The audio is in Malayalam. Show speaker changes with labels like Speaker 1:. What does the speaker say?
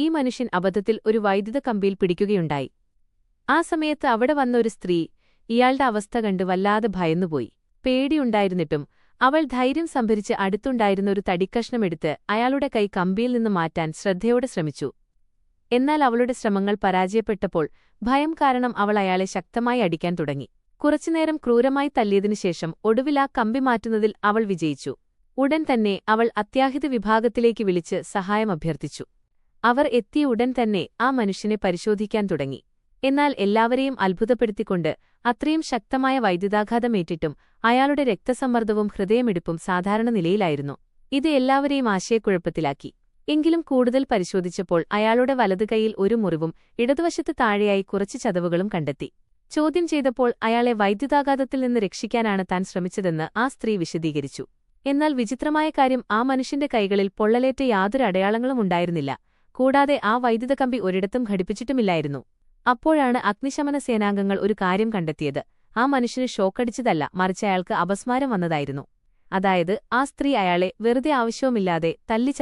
Speaker 1: മനുഷ്യൻ അബദ്ധത്തിൽ ഒരു വൈദ്യുത കമ്പിയിൽ പിടിക്കുകയുണ്ടായി. ആ സമയത്ത് അവിടെ വന്ന ഒരു സ്ത്രീ ഇയാളുടെ അവസ്ഥ കണ്ട് വല്ലാതെ ഭയന്നുപോയി. പേടിയുണ്ടായിരുന്നിട്ടും അവൾ ധൈര്യം സംഭരിച്ച് അടുത്തുണ്ടായിരുന്ന ഒരു തടിക്കഷ്ണമെടുത്ത് അയാളുടെ കൈ കമ്പിയിൽ നിന്ന് മാറ്റാൻ ശ്രദ്ധയോടെ ശ്രമിച്ചു. എന്നാൽ അവളുടെ ശ്രമങ്ങൾ പരാജയപ്പെട്ടപ്പോൾ ഭയം കാരണം അവൾ അയാളെ ശക്തമായി അടിക്കാൻ തുടങ്ങി. കുറച്ചുനേരം ക്രൂരമായി തല്ലിയതിനുശേഷം ഒടുവിൽ ആ കമ്പി മാറ്റുന്നതിൽ അവൾ വിജയിച്ചു. ഉടൻ തന്നെ അവൾ അത്യാഹിത വിഭാഗത്തിലേക്ക് വിളിച്ച് സഹായം അഭ്യർത്ഥിച്ചു. അവർ എത്തിയ ഉടൻ തന്നെ ആ മനുഷ്യനെ പരിശോധിക്കാൻ തുടങ്ങി. എന്നാൽ എല്ലാവരെയും അത്ഭുതപ്പെടുത്തിക്കൊണ്ട് അത്രയും ശക്തമായ വൈദ്യുതാഘാതമേറ്റിട്ടും അയാളുടെ രക്തസമ്മർദ്ദവും ഹൃദയമിടിപ്പും സാധാരണ നിലയിലായിരുന്നു. ഇത് എല്ലാവരെയും ആശയക്കുഴപ്പത്തിലാക്കി. എങ്കിലും കൂടുതൽ പരിശോധിച്ചപ്പോൾ അയാളുടെ വലതുകൈയിൽ ഒരു മുറിവും ഇടതുവശത്ത് താഴെയായി കുറച്ച് ചതവുകളും കണ്ടെത്തി. ചോദ്യം ചെയ്തപ്പോൾ അയാളെ വൈദ്യുതാഘാതത്തിൽ നിന്ന് രക്ഷിക്കാനാണ് താൻ ശ്രമിച്ചതെന്ന് ആ സ്ത്രീ വിശദീകരിച്ചു. എന്നാൽ വിചിത്രമായ കാര്യം, ആ മനുഷ്യന്റെ കൈകളിൽ പൊള്ളലേറ്റ യാതൊരു അടയാളങ്ങളും ഉണ്ടായിരുന്നില്ല. കൂടാതെ ആ വൈദ്യുത കമ്പി ഒരിടത്തും ഘടിപ്പിച്ചിട്ടുമില്ലായിരുന്നു. അപ്പോഴാണ് അഗ്നിശമന സേനാംഗങ്ങൾ ഒരു കാര്യം കണ്ടെത്തിയത്. ആ മനുഷ്യന് ഷോക്കടിച്ചതല്ല, മറിച്ച് അയാൾക്ക് അപസ്മാരം വന്നതായിരുന്നു. അതായത് ആ സ്ത്രീ അയാളെ വെറുതെ ആവശ്യവുമില്ലാതെ തല്ലി